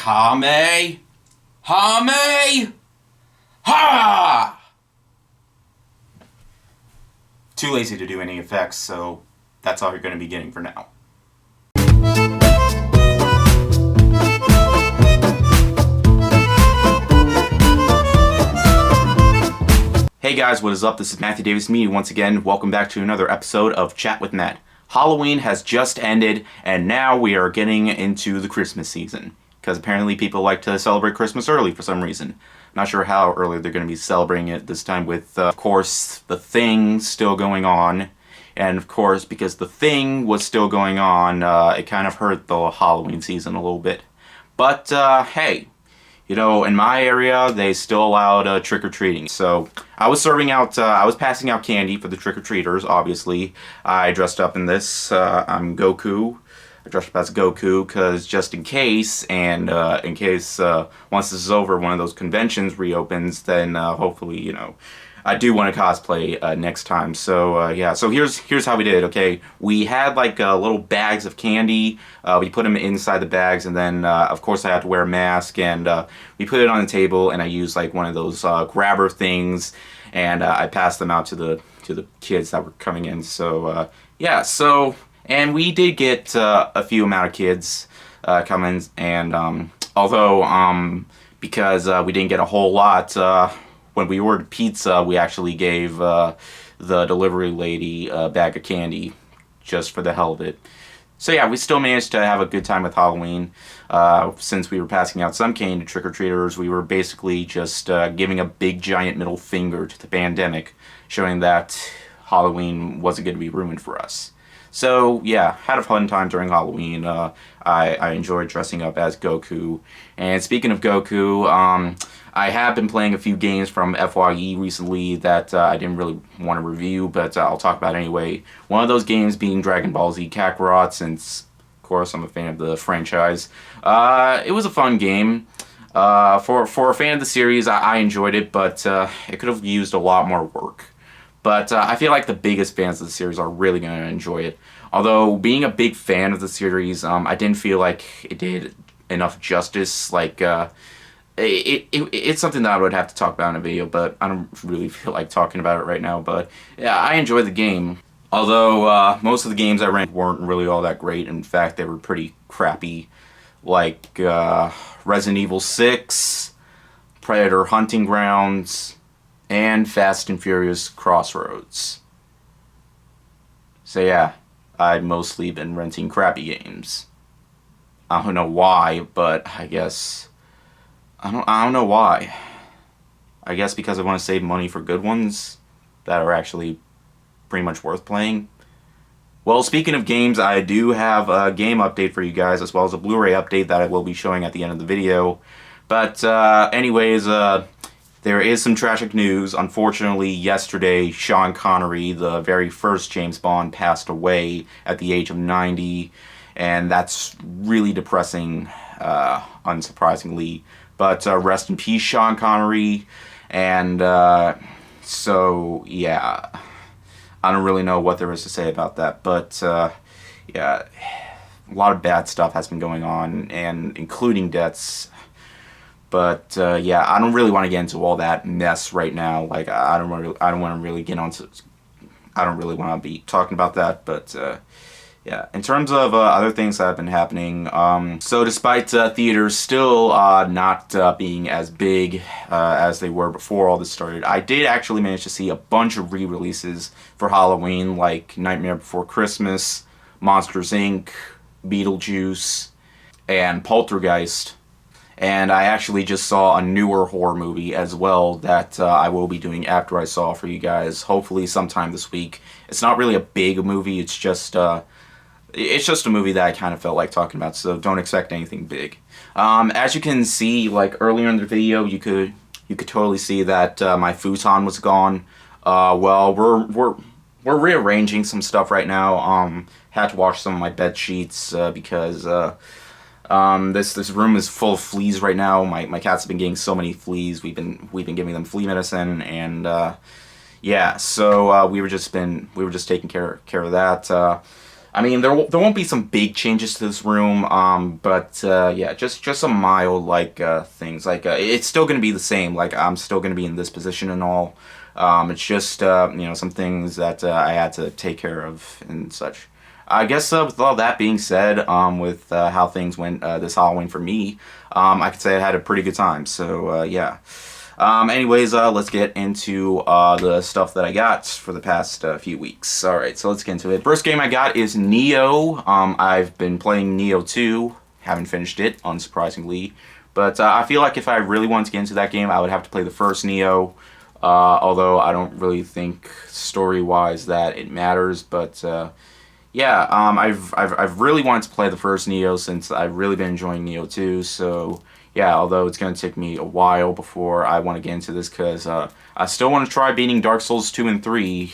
Hame! Hame! Ha! Too lazy to do any effects, so that's all you're going to be getting for now. Hey guys, what is up? This is Matthew Davis Media once again. Welcome back to another episode of Chat with Matt. Halloween has just ended, and now we are getting into the Christmas season. Because apparently people like to celebrate Christmas early for some reason. Not sure how early they're going to be celebrating it this time with, of course, The Thing still going on. And of course, because The Thing was still going on, it kind of hurt the Halloween season a little bit. But, hey, you know, in my area, they still allowed trick-or-treating. So, I was passing out candy for the trick-or-treaters, obviously. I dressed up in this. I'm Goku. I dressed up as Goku because just in case, and in case once this is over, one of those conventions reopens, then hopefully, you know, I do want to cosplay next time. So yeah, so here's how we did. Okay, we had like little bags of candy. We put them inside the bags, and then of course I had to wear a mask, and we put it on the table, and I used like one of those grabber things, and I passed them out to the kids that were coming in. So yeah, so. And we did get a few amount of kids coming, and although because we didn't get a whole lot, when we ordered pizza, we actually gave the delivery lady a bag of candy just for the hell of it. So yeah, we still managed to have a good time with Halloween. Since we were passing out some candy to trick-or-treaters, we were basically just giving a big giant middle finger to the pandemic, showing that Halloween wasn't going to be ruined for us. So, yeah, had a fun time during Halloween. I enjoyed dressing up as Goku. And speaking of Goku, I have been playing a few games from FYE recently that I didn't really want to review, but I'll talk about anyway. One of those games being Dragon Ball Z Kakarot, since, of course, I'm a fan of the franchise. It was a fun game. For a fan of the series, I enjoyed it, but it could have used a lot more work. But I feel like the biggest fans of the series are really going to enjoy it. Although, being a big fan of the series, I didn't feel like it did enough justice. Like, it's something that I would have to talk about in a video, but I don't really feel like talking about it right now. But, yeah, I enjoyed the game. Although, most of the games I ran weren't really all that great. In fact, they were pretty crappy. Like, Resident Evil 6, Predator Hunting Grounds, and Fast and Furious Crossroads. So yeah, I've mostly been renting crappy games. I don't know why, but I guess I don't know why. I guess because I want to save money for good ones that are actually pretty much worth playing. Well, speaking of games, I do have a game update for you guys, as well as a Blu-ray update that I will be showing at the end of the video. But anyways, there is some tragic news. Unfortunately, yesterday, Sean Connery, the very first James Bond, passed away at the age of 90, and that's really depressing, unsurprisingly. But rest in peace, Sean Connery, and so, yeah, I don't really know what there is to say about that, but, yeah, a lot of bad stuff has been going on, and including deaths. But yeah, I don't really want to get into all that mess right now. Like, I don't want to really get onto. I don't really want to be talking about that. But yeah, in terms of other things that have been happening, so despite theaters still not being as big as they were before all this started, I did actually manage to see a bunch of re-releases for Halloween, like Nightmare Before Christmas, Monsters Inc., Beetlejuice, and Poltergeist. And I actually just saw a newer horror movie as well that I will be doing after I saw for you guys, hopefully sometime this week. It's not really a big movie, it's just a movie that I kind of felt like talking about, so don't expect anything big. As you can see, like earlier in the video, you could totally see that my futon was gone. Well, we're rearranging some stuff right now. Had to wash some of my bed sheets because this room is full of fleas right now. My cats have been getting so many fleas. We've been giving them flea medicine, and yeah. So we were just taking care of that. I mean, there won't be some big changes to this room, but yeah, just some mild like things. Like it's still gonna be the same. Like I'm still gonna be in this position and all. It's just you know, some things that I had to take care of and such. I guess with all that being said, with how things went this Halloween for me, I could say I had a pretty good time. So yeah. Anyways, let's get into the stuff that I got for the past few weeks. Alright, so let's get into it. First game I got is Neo. I've been playing Neo 2. Haven't finished it, unsurprisingly. But I feel like if I really wanted to get into that game, I would have to play the first Neo. Although I don't really think story-wise that it matters. But yeah, I've really wanted to play the first Neo since I've really been enjoying Neo 2. So yeah, although it's going to take me a while before I want to get into this, because I still want to try beating Dark Souls 2 and 3,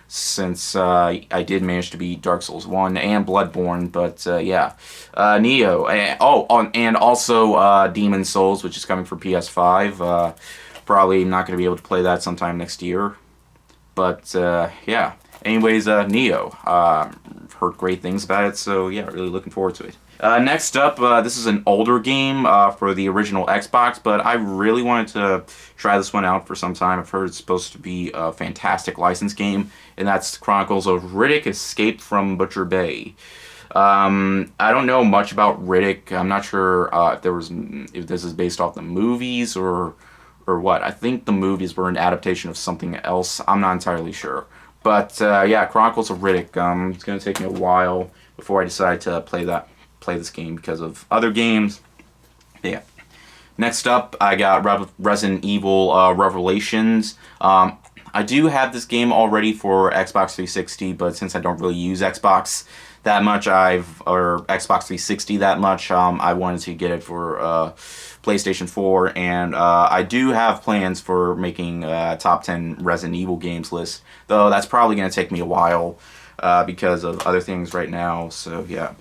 since I did manage to beat Dark Souls 1 and Bloodborne, but yeah. Neo, and also Demon Souls, which is coming for PS5. Probably not going to be able to play that sometime next year, but yeah. Anyways, Neo, heard great things about it, so yeah, really looking forward to it. Next up, this is an older game for the original Xbox, but I really wanted to try this one out for some time. I've heard it's supposed to be a fantastic licensed game, and that's Chronicles of Riddick: Escape from Butcher Bay. I don't know much about Riddick. I'm not sure if this is based off the movies or what. I think the movies were an adaptation of something else. I'm not entirely sure. But yeah, Chronicles of Riddick. It's gonna take me a while before I decide to play this game because of other games. Yeah. Next up, I got Resident Evil Revelations. I do have this game already for Xbox 360, but since I don't really use Xbox that much, or Xbox 360 that much, I wanted to get it for PlayStation 4, and I do have plans for making top 10 Resident Evil games list, though that's probably going to take me a while because of other things right now, so yeah.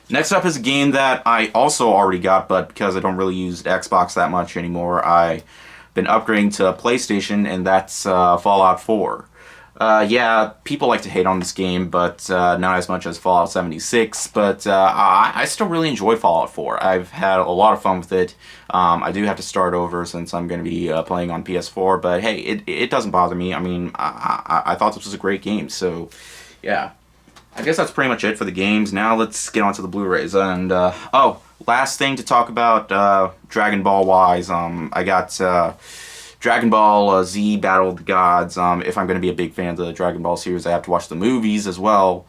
Next up is a game that I also already got, but because I don't really use Xbox that much anymore, I've been upgrading to PlayStation, and that's Fallout 4. Yeah, people like to hate on this game, but not as much as Fallout 76, but I still really enjoy Fallout 4. I've had a lot of fun with it. I do have to start over since I'm going to be playing on PS4, but hey, it doesn't bother me. I mean, I thought this was a great game, so yeah. I guess that's pretty much it for the games. Now let's get on to the Blu-rays. And, oh, last thing to talk about, Dragon Ball wise. I got Dragon Ball Z Battle of the Gods. If I'm going to be a big fan of the Dragon Ball series, I have to watch the movies as well.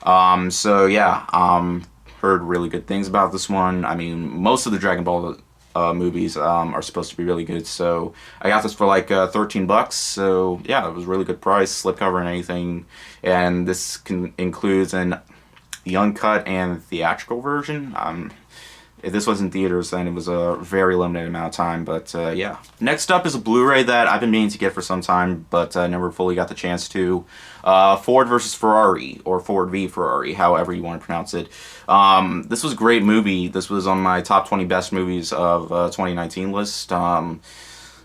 So yeah, heard really good things about this one. I mean, most of the Dragon Ball movies are supposed to be really good, so I got this for like $13, so yeah, it was a really good price, slipcover and anything, and this includes the uncut and theatrical version. If this was in theaters, then it was a very limited amount of time, but yeah. Next up is a Blu-ray that I've been meaning to get for some time, but never fully got the chance to. Ford vs. Ferrari, or Ford v Ferrari, however you want to pronounce it. This was a great movie. This was on my top 20 best movies of 2019 list.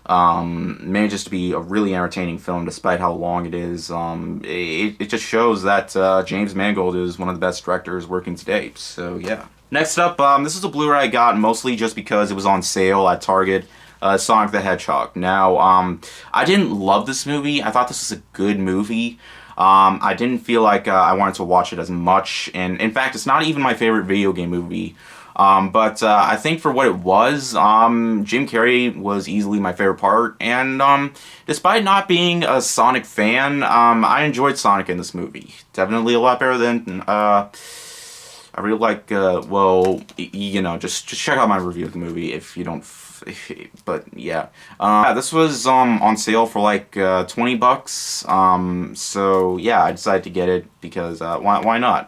Manages to be a really entertaining film despite how long it is. It just shows that James Mangold is one of the best directors working today, so yeah. Next up, this is a Blu-ray I got mostly just because it was on sale at Target. Sonic the Hedgehog. Now, I didn't love this movie. I thought this was a good movie. I didn't feel like I wanted to watch it as much. And in fact, it's not even my favorite video game movie. But I think for what it was, Jim Carrey was easily my favorite part. And despite not being a Sonic fan, I enjoyed Sonic in this movie. Definitely a lot better than... I really like, well, you know, just check out my review of the movie if you don't, but yeah. This was on sale for like $20, so yeah, I decided to get it because why not?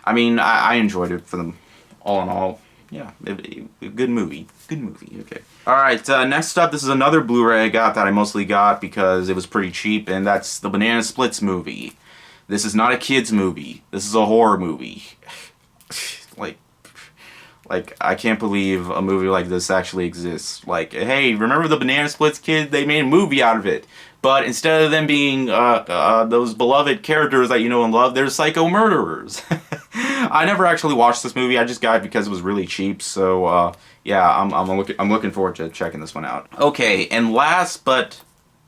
I mean, I enjoyed it for them all in all. Yeah, good movie. Good movie, okay. Alright, next up, this is another Blu-ray I got that I mostly got because it was pretty cheap, and that's the Banana Splits movie. This is not a kid's movie. This is a horror movie. Like, I can't believe a movie like this actually exists. Like, hey, remember the Banana Splits kid? They made a movie out of it. But instead of them being those beloved characters that you know and love, they're psycho murderers. I never actually watched this movie. I just got it because it was really cheap. So yeah, I'm looking forward to checking this one out. Okay, and last but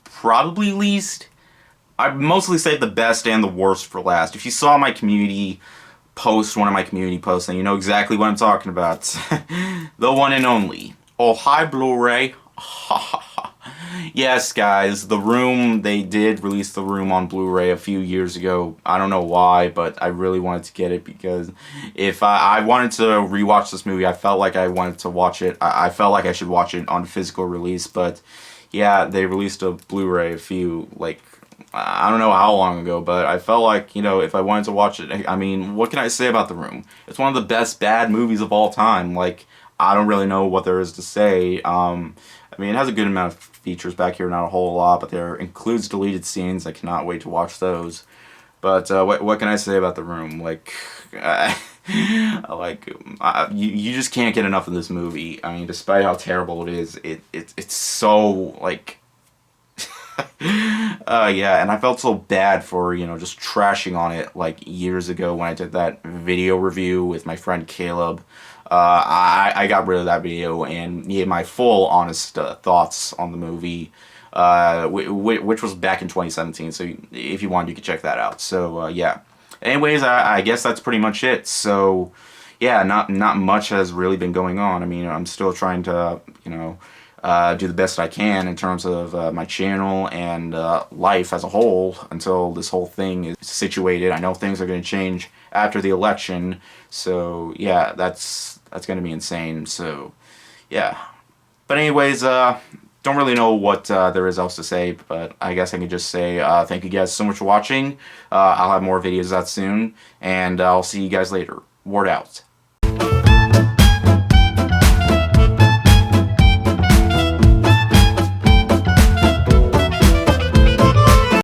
probably least, I mostly saved the best and the worst for last. If you saw my community post, one of my community posts, then you know exactly what I'm talking about. The one and only. Oh, hi Blu-ray. Yes, guys, The Room, they did release The Room on Blu-ray a few years ago. I don't know why, but I really wanted to get it because if I wanted to rewatch this movie, I felt like I wanted to watch it. I felt like I should watch it on physical release, but yeah, they released a Blu-ray a few, like, I don't know how long ago, but I felt like, you know, if I wanted to watch it, I mean, what can I say about The Room? It's one of the best bad movies of all time. Like, I don't really know what there is to say. I mean, it has a good amount of features back here, not a whole lot, but there includes deleted scenes. I cannot wait to watch those. But what can I say about The Room? Like, you just can't get enough of this movie. I mean, despite how terrible it is, it's so like. Yeah, and I felt so bad for, you know, just trashing on it like years ago when I did that video review with my friend Caleb. I got rid of that video and gave my full honest thoughts on the movie, which was back in 2017, so if you want, you can check that out. So yeah, anyways, I guess that's pretty much it. So yeah, not much has really been going on. I mean, I'm still trying to, you know, do the best I can in terms of my channel and life as a whole until this whole thing is situated. I know things are going to change after the election, so yeah, that's going to be insane. So yeah, but anyways, don't really know what there is else to say, but I guess I can just say thank you guys so much for watching. I'll have more videos out soon, and I'll see you guys later. Word out.